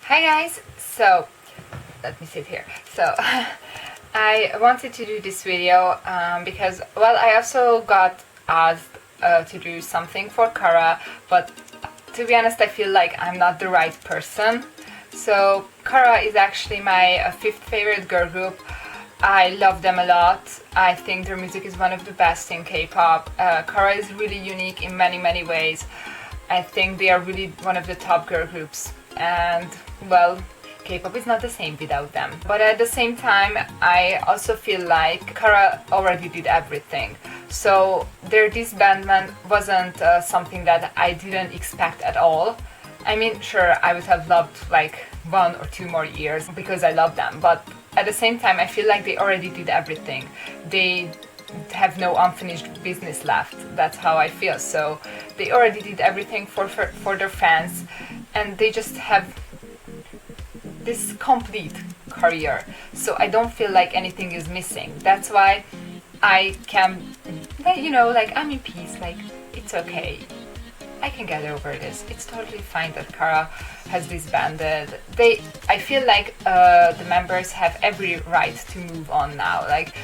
Hi guys, so let me sit here. So I wanted to do this video because, well, I also got asked to do something for Kara, but to be honest I feel like I'm not the right person. So Kara is actually my fifth favorite girl group. I love them a lot. I think their music is one of the best in K-pop. Kara is really unique in many ways. I think they are really one of the top girl groups, and well, K-pop is not the same without them. But at the same time, I also feel like Kara already did everything. So their disbandment wasn't something that I didn't expect at all. I mean, sure, I would have loved like 1 or 2 more years because I love them, but at the same time, I feel like they already did everything. They have no unfinished business left. That's how I feel. So they already did everything for their fans, and they just have this complete career. So I don't feel like anything is missing. That's why I can, like I'm in peace. Like it's okay. I can get over this. It's totally fine that Kara has disbanded. I feel like the members have every right to move on now. Like,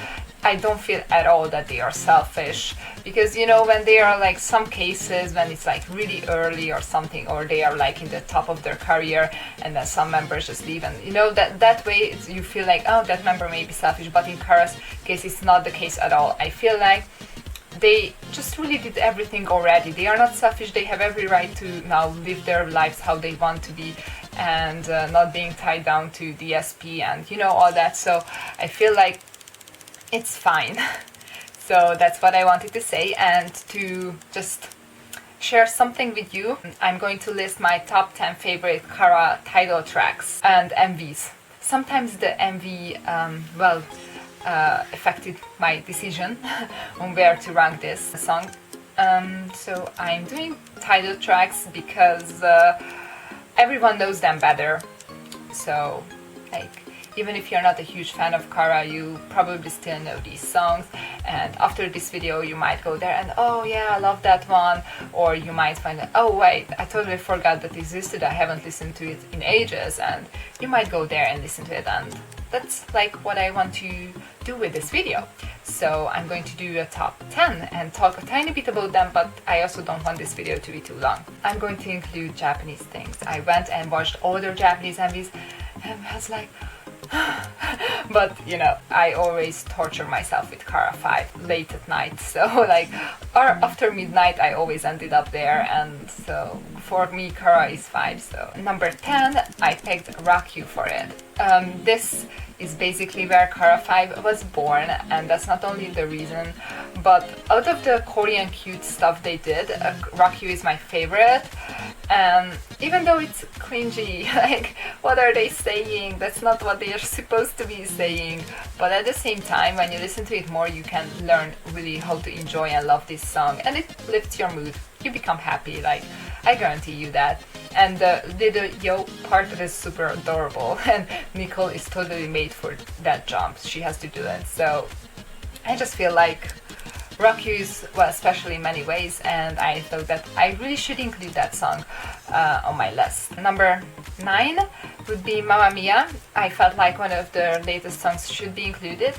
I don't feel at all that they are selfish, because when they are like some cases when it's like really early or something, or they are like in the top of their career and then some members just leave, and that way you feel like, oh, that member may be selfish. But in Kara's case it's not the case at all. I feel like they just really did everything already. They are not selfish. They have every right to now live their lives how they want to be, and not being tied down to DSP and all that. So I feel like it's fine. So that's what I wanted to say, and to just share something with you. I'm going to list my top 10 favorite Kara title tracks and MVs. Sometimes the MV, affected my decision on where to rank this song. So I'm doing title tracks because everyone knows them better. So like, even if you're not a huge fan of Kara, you probably still know these songs, and after this video you might go there and, oh yeah, I love that one, or you might find that, oh wait, I totally forgot that existed, I haven't listened to it in ages, and you might go there and listen to it, and that's like what I want to do with this video. So I'm going to do a top 10 and talk a tiny bit about them, but I also don't want this video to be too long. I'm going to include Japanese things. I went and watched all their Japanese MVs and I was like, but I always torture myself with Kara 5 late at night, so like, or after midnight I always ended up there, and so for me Kara is 5. So number 10, I picked Rock You for it. This is basically where Kara 5 was born, and that's not only the reason, but out of the Korean cute stuff they did, Rock You is my favorite. And even though it's cringy, like, what are they saying? That's not what they are supposed to be saying. But at the same time, when you listen to it more, you can learn really how to enjoy and love this song, and it lifts your mood. You become happy, like, I guarantee you that. And the little yo part is super adorable, and Nicole is totally made for that jump. She has to do it. So I just feel like Rock You is special in many ways, and I thought that I really should include that song on my list. Number 9 would be Mamma Mia. I felt like one of the latest songs should be included,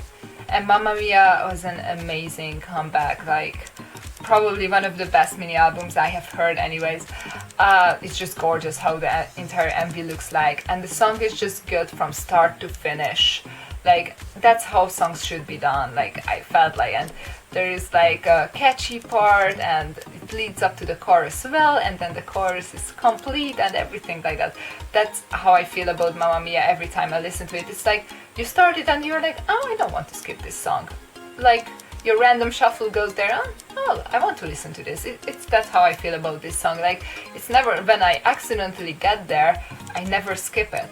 and Mamma Mia was an amazing comeback, like probably one of the best mini albums I have heard anyways. It's just gorgeous how the entire MV looks like, and the song is just good from start to finish. Like, that's how songs should be done, like I felt like, and there is like a catchy part and it leads up to the chorus well, and then the chorus is complete and everything like that. That's how I feel about Mamma Mia every time I listen to it. It's like you start it and you're like, oh, I don't want to skip this song. Like, your random shuffle goes there, oh, I want to listen to this. That's how I feel about this song. Like, it's never, when I accidentally get there, I never skip it.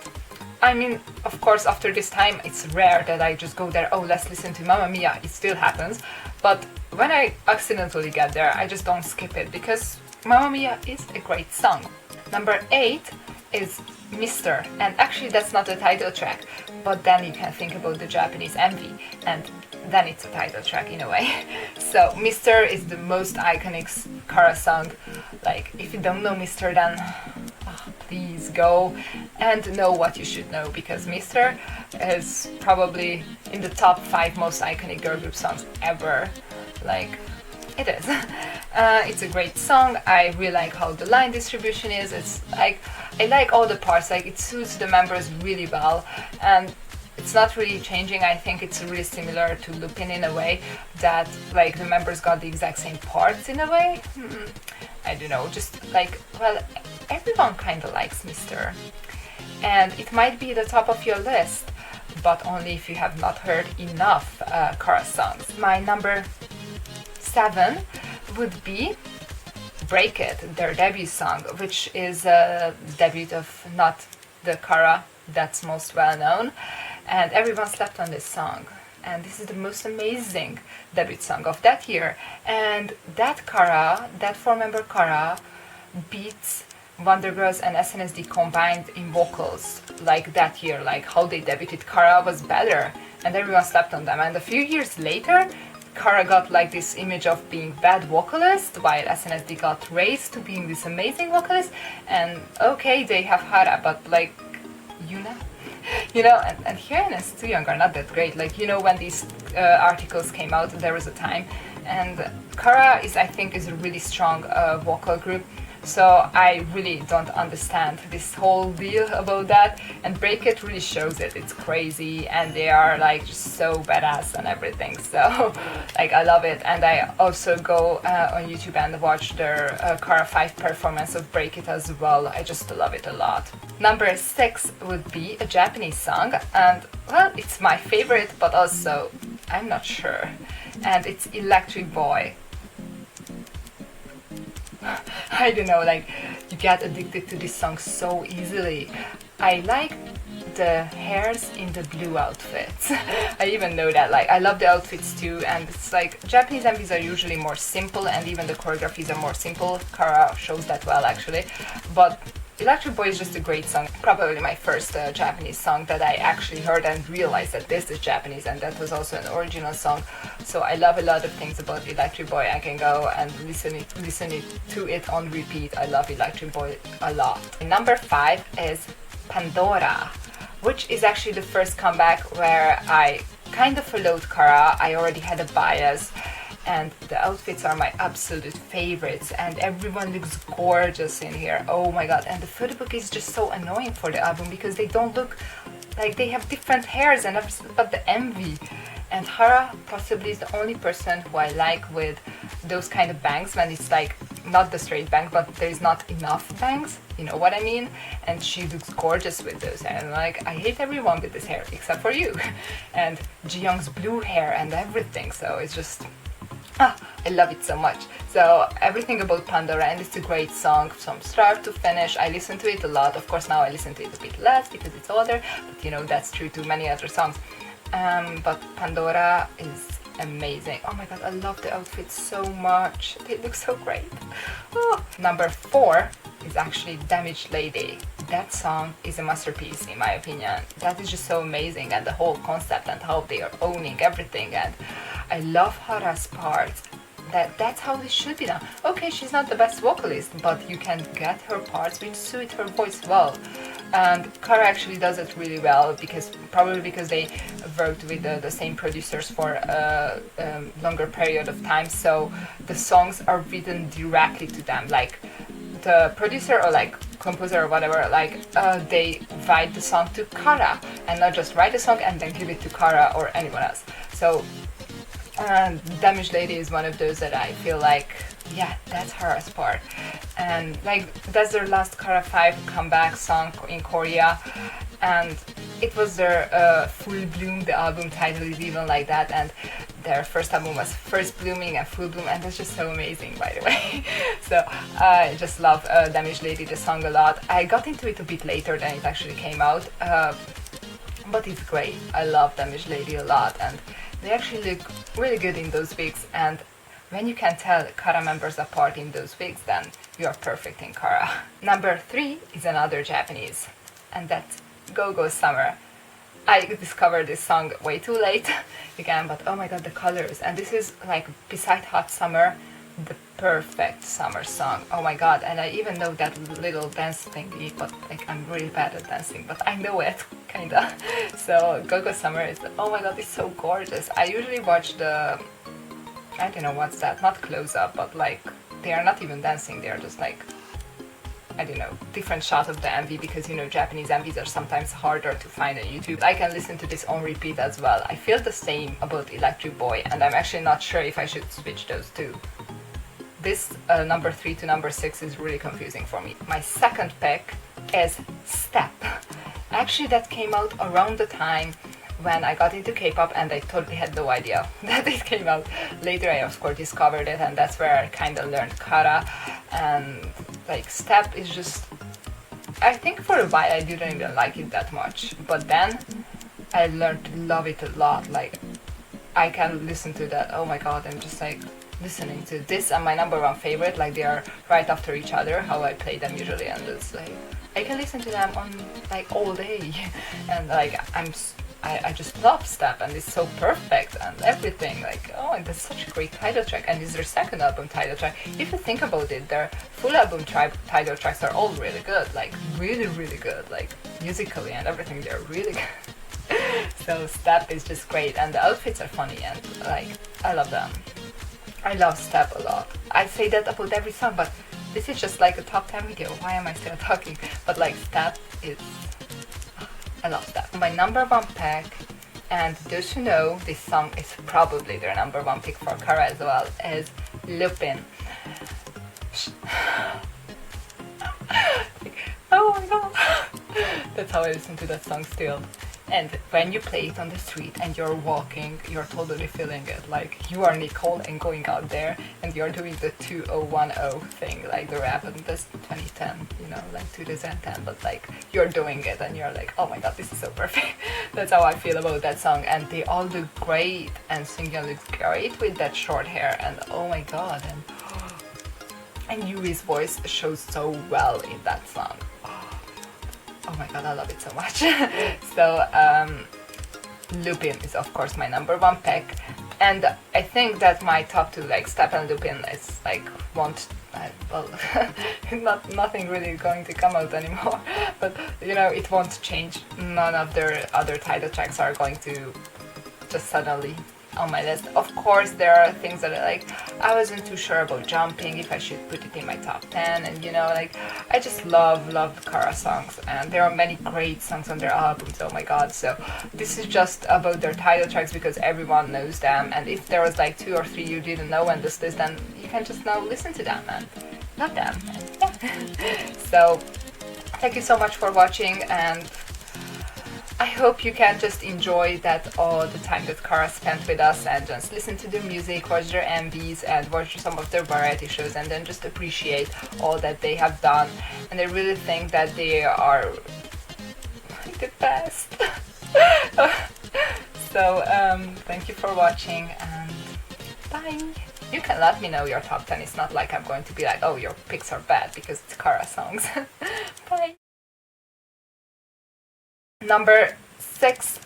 I mean, of course, after this time, it's rare that I just go there, oh, let's listen to Mamma Mia. It still happens. But when I accidentally get there, I just don't skip it, because Mamma Mia is a great song. Number 8 is Mr. And actually, that's not a title track, but then you can think about the Japanese MV, and then it's a title track in a way. So Mr. is the most iconic Kara song. Like, if you don't know Mr., then please go and know what you should know, because Mr. is probably in the top 5 most iconic girl group songs ever. Like, it is. It's a great song. I really like how the line distribution is. It's like, I like all the parts, like it suits the members really well, and it's not really changing. I think it's really similar to Lupin in a way, that like the members got the exact same parts in a way. I don't know, just like, well, everyone kind of likes Mr. And it might be the top of your list, but only if you have not heard enough Kara songs. My number 7 would be Break It, their debut song, which is a debut of not the Kara that's most well known, and everyone slept on this song. And this is the most amazing debut song of that year. And that Kara, that 4-member Kara, beats Wonder Girls and SNSD combined in vocals like that year. Like how they debuted Kara was better, and everyone slept on them. And a few years later, Kara got like this image of being bad vocalist, while SNSD got raised to being this amazing vocalist. And okay, they have Hara, but like, and Hyun is too young, are not that great. Like, when these articles came out, there was a time, and Kara is, I think, is a really strong vocal group. So I really don't understand this whole deal about that, and Break It really shows it. It's crazy, and they are like just so badass and everything. So like, I love it, and I also go on YouTube and watch their Kara 5 performance of Break It as well. I just love it a lot. Number 6 would be a Japanese song, and well, it's my favorite, but also I'm not sure, and it's Electric Boy. I don't know, like, you get addicted to this song so easily. I like the hairs in the blue outfits. I even know that, like, I love the outfits too, and it's like, Japanese MVs are usually more simple, and even the choreographies are more simple. Kara shows that well, actually. But Electric Boy is just a great song. Probably my first Japanese song that I actually heard and realized that this is Japanese, and that was also an original song. So I love a lot of things about Electric Boy. I can go and listen to it on repeat. I love Electric Boy a lot. Number 5 is Pandora, which is actually the first comeback where I kind of followed Kara. I already had a bias, and the outfits are my absolute favorites, and everyone looks gorgeous in here. Oh my god, and the photo book is just so annoying for the album, because they don't look like, they have different hairs and everything, but the MV. And Hara possibly is the only person who I like with those kind of bangs, when it's like not the straight bang, but there's not enough bangs, you know what I mean? And she looks gorgeous with those hair. And like, I hate everyone with this hair except for you. And Ji-young's blue hair and everything, so it's just, I love it so much. So everything about Pandora, and it's a great song from start to finish. I listen to it a lot. Of course now I listen to it a bit less because it's older, but that's true to many other songs. But Pandora is amazing. Oh my god, I love the outfits so much. They look so great. Number 4 is actually Damaged Lady. That song is a masterpiece in my opinion. That is just so amazing, and the whole concept and how they are owning everything. And I love Hara's part. That's how this should be done. Okay, she's not the best vocalist, but you can get her parts which suit her voice well. And Kara actually does it really well, probably because they worked with the same producers for a longer period of time, so the songs are written directly to them. Like, the producer or like composer or whatever, like they write the song to Kara, and not just write a song and then give it to Kara or anyone else. So Damaged Lady is one of those that I feel like, yeah, that's Hara's part. And like, that's their last Kara 5 comeback song in Korea, and it was their Full Bloom. The album title is even like that, and their first album was First Blooming and Full Bloom, and that's just so amazing, by the way. So I just love Damaged Lady, the song, a lot. I got into it a bit later than it actually came out, but it's great. I love Damaged Lady a lot, and they actually look really good in those wigs, and when you can tell Kara members apart in those wigs, then you are perfect in Kara. Number 3 is another Japanese, and that's Go Go Summer. I discovered this song way too late again, but oh my god, the colors. And this is like, beside Hot Summer, the perfect summer song. Oh my god, and I even know that little dance thingy, but like I'm really bad at dancing, but I know it, kinda. So Go-Go Summer is, oh my god, it's so gorgeous. I usually watch the, I don't know what's that, not close up, but like, they are not even dancing, they are just like, I don't know, different shot of the MV, because you know Japanese MVs are sometimes harder to find on YouTube. I can listen to this on repeat as well. I feel the same about Electric Boy, and I'm actually not sure if I should switch those two. This number 3 to number 6 is really confusing for me. My second pick is Step. Actually, that came out around the time when I got into K-pop, and I totally had no idea that it came out. Later I of course discovered it, and that's where I kind of learned Kara. And like Step is just, I think for a while I didn't even like it that much, but then I learned to love it a lot. Like I can listen to that, oh my god, I'm just like listening to this and my number one favorite, like they are right after each other, how I play them usually, and it's like I can listen to them on like all day and like I just love Step, and it's so perfect and everything, like, oh, and that's such a great title track, and it's their second album title track. If you think about it, their full album title tracks are all really good, like really really good, like musically and everything, they're really good. So Step is just great, and the outfits are funny, and like I love them. I love Step a lot. I say that about every song, but this is just like a top 10 video, why am I still talking? But like Step is, I love that. My number one pick, and those who know, this song is probably their number one pick for Kara as well, is Lupin. Oh my god! That's how I listen to that song still. And when you play it on the street and you're walking, you're totally feeling it. Like you are Nicole and going out there and you're doing the 2010 thing, like the rap, and this 2010, you know, like 2010, but like you're doing it and you're like, oh my god, this is so perfect. That's how I feel about that song, and they all look great, and Sungyeon looks great with that short hair, and oh my god, and Yuri's voice shows so well in that song. Oh my god, I love it so much. So Lupin is of course my number one pick, and I think that my top two, like Step and Lupin, is like well, nothing really going to come out anymore, but you know, it won't change. None of their other title tracks are going to just suddenly on my list. Of course there are things that I wasn't too sure about Jumping, if I should put it in my top 10, and you know, like I just love Kara songs, and there are many great songs on their albums, oh my god. So this is just about their title tracks because everyone knows them, and if there was like 2 or 3 you didn't know on this list, then you can just now listen to them and love them. And yeah. So thank you so much for watching, and I hope you can just enjoy that all the time that Kara spent with us, and just listen to their music, watch their MVs, and watch some of their variety shows, and then just appreciate all that they have done. And I really think that they are the best. So thank you for watching, and bye. You can let me know your top 10. It's not like I'm going to be like, oh, your picks are bad, because it's Kara songs. Bye. Number 6.